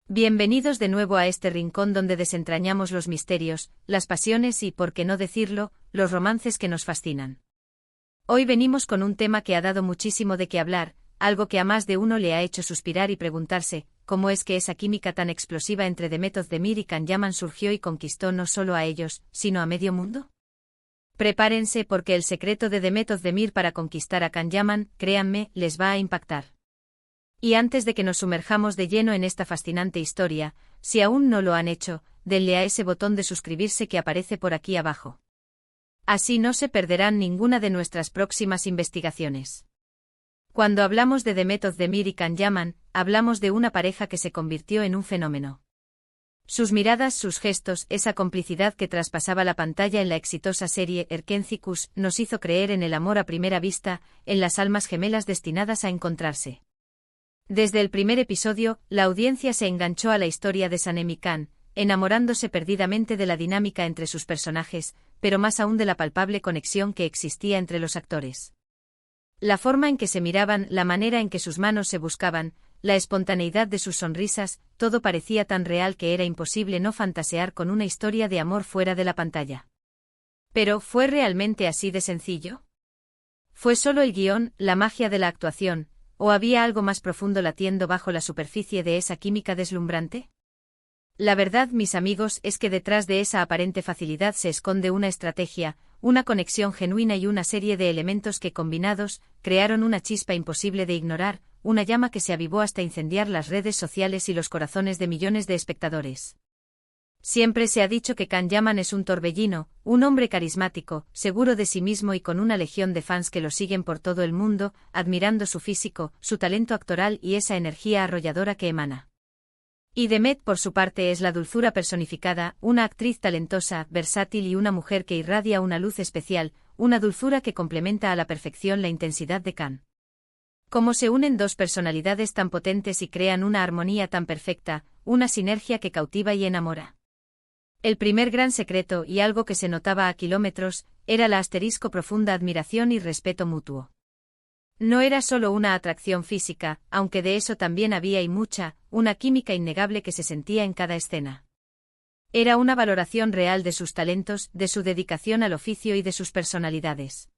Bienvenidos de nuevo a este rincón donde desentrañamos los misterios, las pasiones y, por qué no decirlo, los romances que nos fascinan. Hoy venimos con un tema que ha dado muchísimo de qué hablar, algo que a más de uno le ha hecho suspirar y preguntarse, ¿cómo es que esa química tan explosiva entre Demet Özdemir y Can Yaman surgió y conquistó no solo a ellos, sino a medio mundo? Prepárense porque el secreto de Demet Özdemir para conquistar a Can Yaman, créanme, les va a impactar. Y antes de que nos sumerjamos de lleno en esta fascinante historia, si aún no lo han hecho, denle a ese botón de suscribirse que aparece por aquí abajo. Así no se perderán ninguna de nuestras próximas investigaciones. Cuando hablamos de Demet Özdemir y Can Yaman, hablamos de una pareja que se convirtió en un fenómeno. Sus miradas, sus gestos, esa complicidad que traspasaba la pantalla en la exitosa serie Erkencikus, nos hizo creer en el amor a primera vista, en las almas gemelas destinadas a encontrarse. Desde el primer episodio, la audiencia se enganchó a la historia de Sanem y Can, enamorándose perdidamente de la dinámica entre sus personajes, pero más aún de la palpable conexión que existía entre los actores. La forma en que se miraban, la manera en que sus manos se buscaban, la espontaneidad de sus sonrisas, todo parecía tan real que era imposible no fantasear con una historia de amor fuera de la pantalla. Pero, ¿fue realmente así de sencillo? ¿Fue solo el guión, la magia de la actuación, o había algo más profundo latiendo bajo la superficie de esa química deslumbrante? La verdad, mis amigos, es que detrás de esa aparente facilidad se esconde una estrategia, una conexión genuina y una serie de elementos que combinados, crearon una chispa imposible de ignorar, una llama que se avivó hasta incendiar las redes sociales y los corazones de millones de espectadores. Siempre se ha dicho que Can Yaman es un torbellino, un hombre carismático, seguro de sí mismo y con una legión de fans que lo siguen por todo el mundo, admirando su físico, su talento actoral y esa energía arrolladora que emana. Y Demet, por su parte, es la dulzura personificada, una actriz talentosa, versátil y una mujer que irradia una luz especial, una dulzura que complementa a la perfección la intensidad de Can. Cómo se unen dos personalidades tan potentes y crean una armonía tan perfecta, una sinergia que cautiva y enamora. El primer gran secreto, y algo que se notaba a kilómetros, era la profunda admiración y respeto mutuo. No era solo una atracción física, aunque de eso también había y mucha, una química innegable que se sentía en cada escena. Era una valoración real de sus talentos, de su dedicación al oficio y de sus personalidades.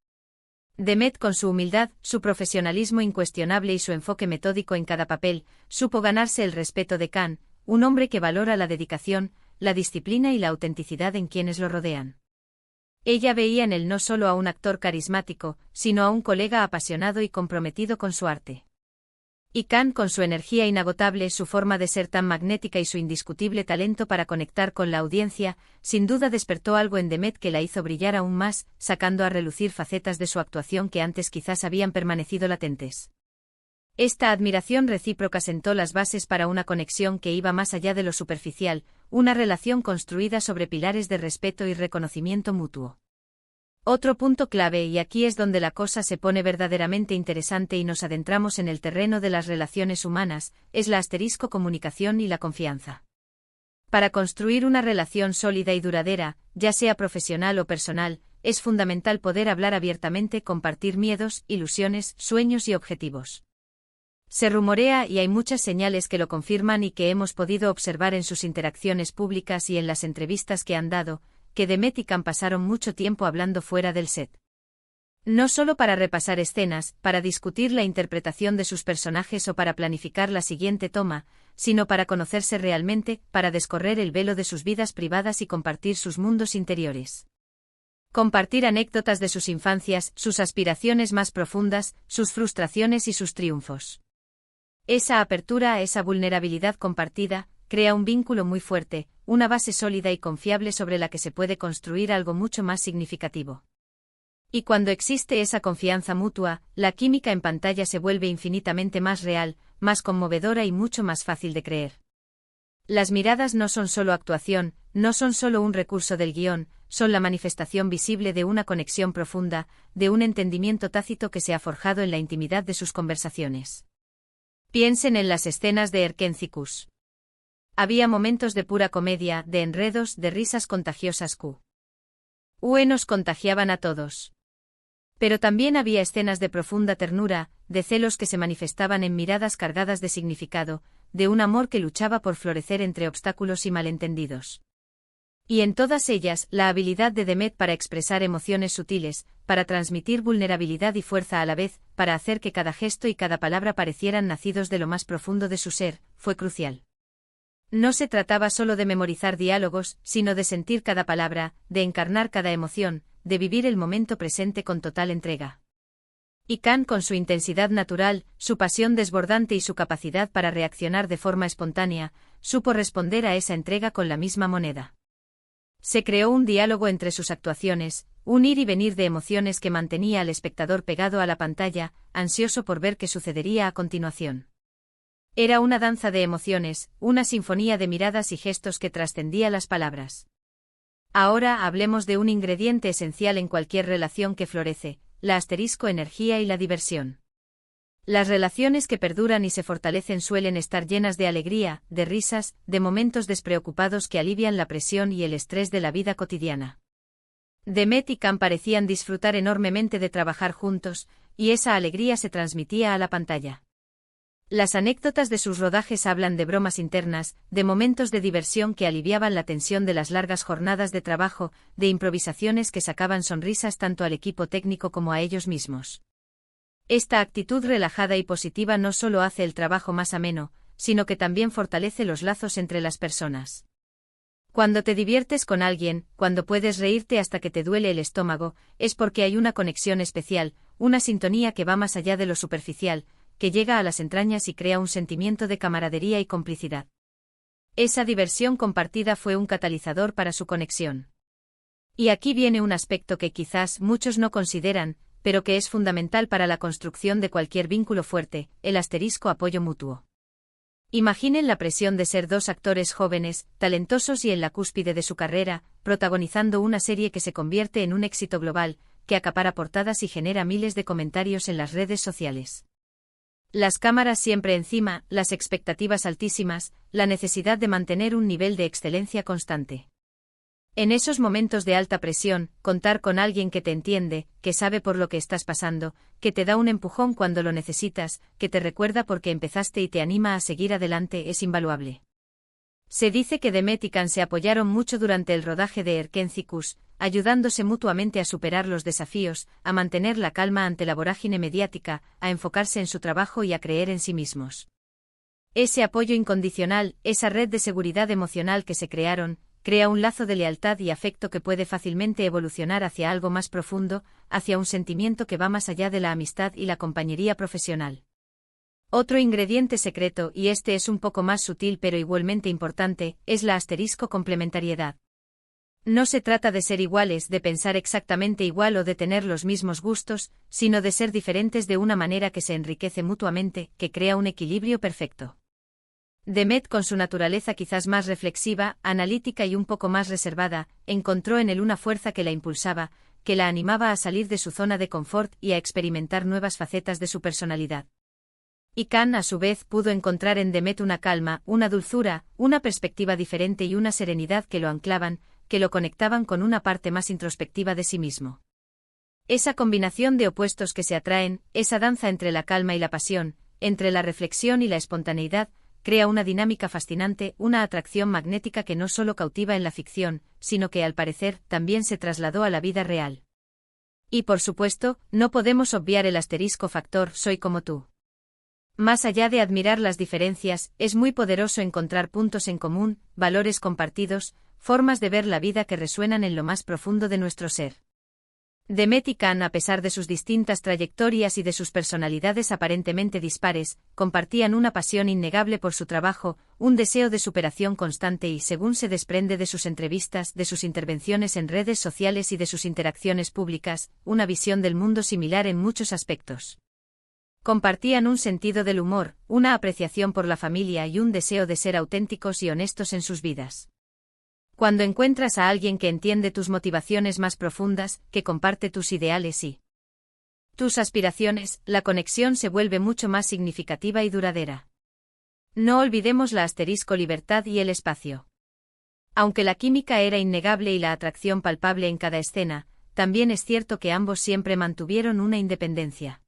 Demet, con su humildad, su profesionalismo incuestionable y su enfoque metódico en cada papel, supo ganarse el respeto de Can, un hombre que valora la dedicación, la disciplina y la autenticidad en quienes lo rodean. Ella veía en él no solo a un actor carismático, sino a un colega apasionado y comprometido con su arte. Y Can, con su energía inagotable, su forma de ser tan magnética y su indiscutible talento para conectar con la audiencia, sin duda despertó algo en Demet que la hizo brillar aún más, sacando a relucir facetas de su actuación que antes quizás habían permanecido latentes. Esta admiración recíproca sentó las bases para una conexión que iba más allá de lo superficial, una relación construida sobre pilares de respeto y reconocimiento mutuo. Otro punto clave, y aquí es donde la cosa se pone verdaderamente interesante y nos adentramos en el terreno de las relaciones humanas, es la comunicación y la confianza. Para construir una relación sólida y duradera, ya sea profesional o personal, es fundamental poder hablar abiertamente, compartir miedos, ilusiones, sueños y objetivos. Se rumorea, y hay muchas señales que lo confirman y que hemos podido observar en sus interacciones públicas y en las entrevistas que han dado, que Demet y Can pasaron mucho tiempo hablando fuera del set. No solo para repasar escenas, para discutir la interpretación de sus personajes o para planificar la siguiente toma, sino para conocerse realmente, para descorrer el velo de sus vidas privadas y compartir sus mundos interiores. Compartir anécdotas de sus infancias, sus aspiraciones más profundas, sus frustraciones y sus triunfos. Esa apertura, esa vulnerabilidad compartida, crea un vínculo muy fuerte, una base sólida y confiable sobre la que se puede construir algo mucho más significativo. Y cuando existe esa confianza mutua, la química en pantalla se vuelve infinitamente más real, más conmovedora y mucho más fácil de creer. Las miradas no son solo actuación, no son solo un recurso del guión, son la manifestación visible de una conexión profunda, de un entendimiento tácito que se ha forjado en la intimidad de sus conversaciones. Piensen en las escenas de Erkencikus. Había momentos de pura comedia, de enredos, de risas contagiosas nos contagiaban a todos. Pero también había escenas de profunda ternura, de celos que se manifestaban en miradas cargadas de significado, de un amor que luchaba por florecer entre obstáculos y malentendidos. Y en todas ellas, la habilidad de Demet para expresar emociones sutiles, para transmitir vulnerabilidad y fuerza a la vez, para hacer que cada gesto y cada palabra parecieran nacidos de lo más profundo de su ser, fue crucial. No se trataba solo de memorizar diálogos, sino de sentir cada palabra, de encarnar cada emoción, de vivir el momento presente con total entrega. Y Khan, con su intensidad natural, su pasión desbordante y su capacidad para reaccionar de forma espontánea, supo responder a esa entrega con la misma moneda. Se creó un diálogo entre sus actuaciones, un ir y venir de emociones que mantenía al espectador pegado a la pantalla, ansioso por ver qué sucedería a continuación. Era una danza de emociones, una sinfonía de miradas y gestos que trascendía las palabras. Ahora hablemos de un ingrediente esencial en cualquier relación que florece, la energía y la diversión. Las relaciones que perduran y se fortalecen suelen estar llenas de alegría, de risas, de momentos despreocupados que alivian la presión y el estrés de la vida cotidiana. Demet y Khan parecían disfrutar enormemente de trabajar juntos, y esa alegría se transmitía a la pantalla. Las anécdotas de sus rodajes hablan de bromas internas, de momentos de diversión que aliviaban la tensión de las largas jornadas de trabajo, de improvisaciones que sacaban sonrisas tanto al equipo técnico como a ellos mismos. Esta actitud relajada y positiva no solo hace el trabajo más ameno, sino que también fortalece los lazos entre las personas. Cuando te diviertes con alguien, cuando puedes reírte hasta que te duele el estómago, es porque hay una conexión especial, una sintonía que va más allá de lo superficial, que llega a las entrañas y crea un sentimiento de camaradería y complicidad. Esa diversión compartida fue un catalizador para su conexión. Y aquí viene un aspecto que quizás muchos no consideran, pero que es fundamental para la construcción de cualquier vínculo fuerte, el apoyo mutuo. Imaginen la presión de ser dos actores jóvenes, talentosos y en la cúspide de su carrera, protagonizando una serie que se convierte en un éxito global, que acapara portadas y genera miles de comentarios en las redes sociales. Las cámaras siempre encima, las expectativas altísimas, la necesidad de mantener un nivel de excelencia constante. En esos momentos de alta presión, contar con alguien que te entiende, que sabe por lo que estás pasando, que te da un empujón cuando lo necesitas, que te recuerda por qué empezaste y te anima a seguir adelante es invaluable. Se dice que Demet y Khan se apoyaron mucho durante el rodaje de Erkencicus, ayudándose mutuamente a superar los desafíos, a mantener la calma ante la vorágine mediática, a enfocarse en su trabajo y a creer en sí mismos. Ese apoyo incondicional, esa red de seguridad emocional que se crearon, crea un lazo de lealtad y afecto que puede fácilmente evolucionar hacia algo más profundo, hacia un sentimiento que va más allá de la amistad y la compañería profesional. Otro ingrediente secreto, y este es un poco más sutil pero igualmente importante, es la complementariedad. No se trata de ser iguales, de pensar exactamente igual o de tener los mismos gustos, sino de ser diferentes de una manera que se enriquece mutuamente, que crea un equilibrio perfecto. Demet, con su naturaleza quizás más reflexiva, analítica y un poco más reservada, encontró en él una fuerza que la impulsaba, que la animaba a salir de su zona de confort y a experimentar nuevas facetas de su personalidad. Y Khan, a su vez, pudo encontrar en Demet una calma, una dulzura, una perspectiva diferente y una serenidad que lo anclaban, que lo conectaban con una parte más introspectiva de sí mismo. Esa combinación de opuestos que se atraen, esa danza entre la calma y la pasión, entre la reflexión y la espontaneidad, crea una dinámica fascinante, una atracción magnética que no solo cautiva en la ficción, sino que al parecer también se trasladó a la vida real. Y por supuesto, no podemos obviar el factor soy como tú. Más allá de admirar las diferencias, es muy poderoso encontrar puntos en común, valores compartidos, formas de ver la vida que resuenan en lo más profundo de nuestro ser. Demet y Khan, a pesar de sus distintas trayectorias y de sus personalidades aparentemente dispares, compartían una pasión innegable por su trabajo, un deseo de superación constante y, según se desprende de sus entrevistas, de sus intervenciones en redes sociales y de sus interacciones públicas, una visión del mundo similar en muchos aspectos. Compartían un sentido del humor, una apreciación por la familia y un deseo de ser auténticos y honestos en sus vidas. Cuando encuentras a alguien que entiende tus motivaciones más profundas, que comparte tus ideales y tus aspiraciones, la conexión se vuelve mucho más significativa y duradera. No olvidemos la libertad y el espacio. Aunque la química era innegable y la atracción palpable en cada escena, también es cierto que ambos siempre mantuvieron una independencia.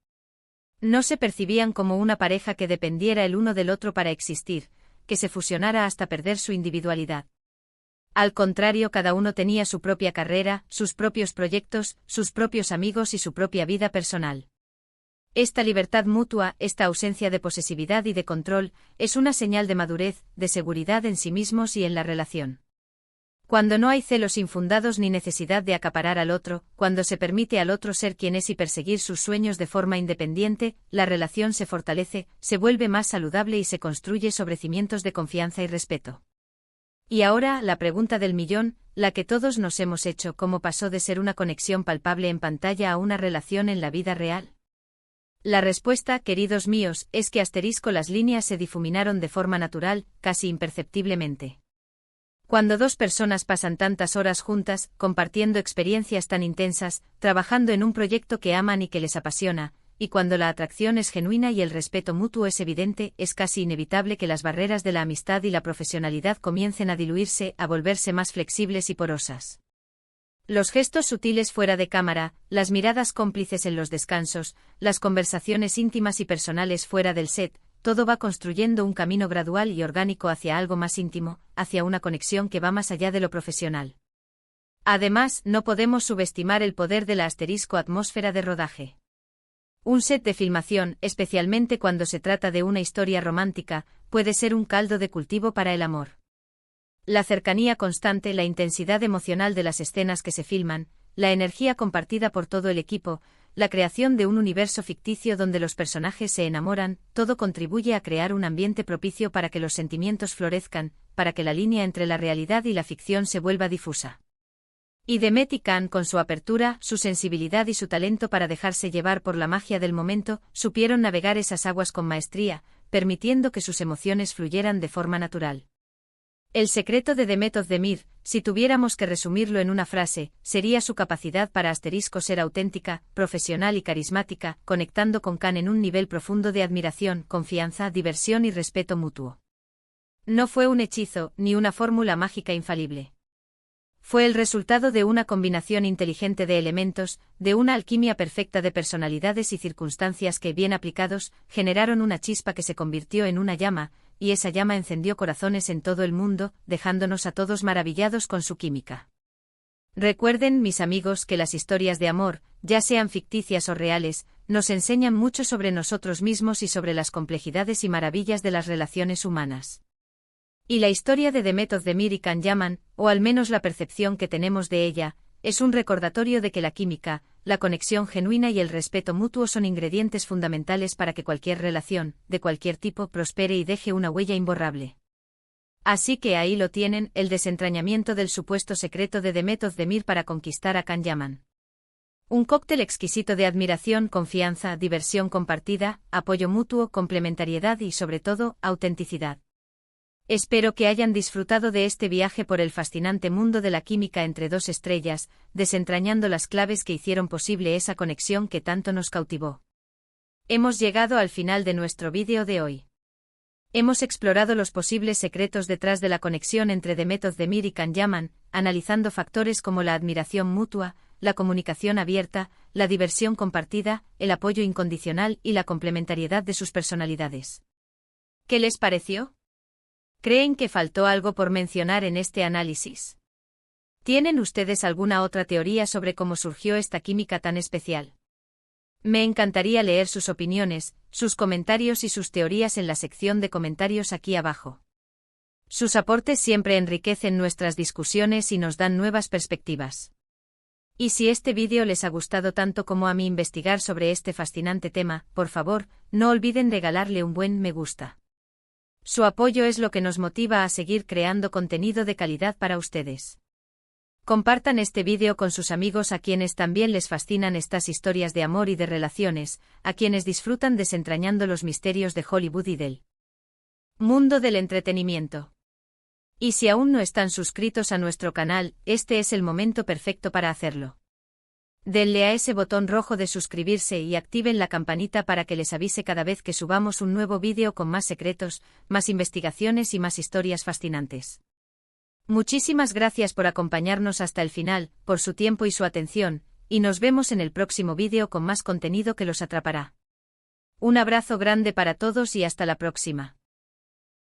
No se percibían como una pareja que dependiera el uno del otro para existir, que se fusionara hasta perder su individualidad. Al contrario, cada uno tenía su propia carrera, sus propios proyectos, sus propios amigos y su propia vida personal. Esta libertad mutua, esta ausencia de posesividad y de control, es una señal de madurez, de seguridad en sí mismos y en la relación. Cuando no hay celos infundados ni necesidad de acaparar al otro, cuando se permite al otro ser quien es y perseguir sus sueños de forma independiente, la relación se fortalece, se vuelve más saludable y se construye sobre cimientos de confianza y respeto. Y ahora, la pregunta del millón, la que todos nos hemos hecho: ¿cómo pasó de ser una conexión palpable en pantalla a una relación en la vida real? La respuesta, queridos míos, es que las líneas se difuminaron de forma natural, casi imperceptiblemente. Cuando dos personas pasan tantas horas juntas, compartiendo experiencias tan intensas, trabajando en un proyecto que aman y que les apasiona, y cuando la atracción es genuina y el respeto mutuo es evidente, es casi inevitable que las barreras de la amistad y la profesionalidad comiencen a diluirse, a volverse más flexibles y porosas. Los gestos sutiles fuera de cámara, las miradas cómplices en los descansos, las conversaciones íntimas y personales fuera del set, todo va construyendo un camino gradual y orgánico hacia algo más íntimo, hacia una conexión que va más allá de lo profesional. Además, no podemos subestimar el poder de la atmósfera de rodaje. Un set de filmación, especialmente cuando se trata de una historia romántica, puede ser un caldo de cultivo para el amor. La cercanía constante, la intensidad emocional de las escenas que se filman, la energía compartida por todo el equipo, la creación de un universo ficticio donde los personajes se enamoran, todo contribuye a crear un ambiente propicio para que los sentimientos florezcan, para que la línea entre la realidad y la ficción se vuelva difusa. Y Demet y Can, con su apertura, su sensibilidad y su talento para dejarse llevar por la magia del momento, supieron navegar esas aguas con maestría, permitiendo que sus emociones fluyeran de forma natural. El secreto de Demet Özdemir, si tuviéramos que resumirlo en una frase, sería su capacidad para ser auténtica, profesional y carismática, conectando con Can en un nivel profundo de admiración, confianza, diversión y respeto mutuo. No fue un hechizo, ni una fórmula mágica infalible. Fue el resultado de una combinación inteligente de elementos, de una alquimia perfecta de personalidades y circunstancias que, bien aplicados, generaron una chispa que se convirtió en una llama, y esa llama encendió corazones en todo el mundo, dejándonos a todos maravillados con su química. Recuerden, mis amigos, que las historias de amor, ya sean ficticias o reales, nos enseñan mucho sobre nosotros mismos y sobre las complejidades y maravillas de las relaciones humanas. Y la historia de Demet Özdemir y Can Yaman, o al menos la percepción que tenemos de ella, es un recordatorio de que la química, la conexión genuina y el respeto mutuo son ingredientes fundamentales para que cualquier relación, de cualquier tipo, prospere y deje una huella imborrable. Así que ahí lo tienen, el desentrañamiento del supuesto secreto de Demet Özdemir para conquistar a Can Yaman. Un cóctel exquisito de admiración, confianza, diversión compartida, apoyo mutuo, complementariedad y, sobre todo, autenticidad. Espero que hayan disfrutado de este viaje por el fascinante mundo de la química entre dos estrellas, desentrañando las claves que hicieron posible esa conexión que tanto nos cautivó. Hemos llegado al final de nuestro vídeo de hoy. Hemos explorado los posibles secretos detrás de la conexión entre Demet Özdemir y Can Yaman, analizando factores como la admiración mutua, la comunicación abierta, la diversión compartida, el apoyo incondicional y la complementariedad de sus personalidades. ¿Qué les pareció? ¿Creen que faltó algo por mencionar en este análisis? ¿Tienen ustedes alguna otra teoría sobre cómo surgió esta química tan especial? Me encantaría leer sus opiniones, sus comentarios y sus teorías en la sección de comentarios aquí abajo. Sus aportes siempre enriquecen nuestras discusiones y nos dan nuevas perspectivas. Y si este vídeo les ha gustado tanto como a mí investigar sobre este fascinante tema, por favor, no olviden regalarle un buen me gusta. Su apoyo es lo que nos motiva a seguir creando contenido de calidad para ustedes. Compartan este vídeo con sus amigos a quienes también les fascinan estas historias de amor y de relaciones, a quienes disfrutan desentrañando los misterios de Hollywood y del mundo del entretenimiento. Y si aún no están suscritos a nuestro canal, este es el momento perfecto para hacerlo. Denle a ese botón rojo de suscribirse y activen la campanita para que les avise cada vez que subamos un nuevo vídeo con más secretos, más investigaciones y más historias fascinantes. Muchísimas gracias por acompañarnos hasta el final, por su tiempo y su atención, y nos vemos en el próximo vídeo con más contenido que los atrapará. Un abrazo grande para todos y hasta la próxima.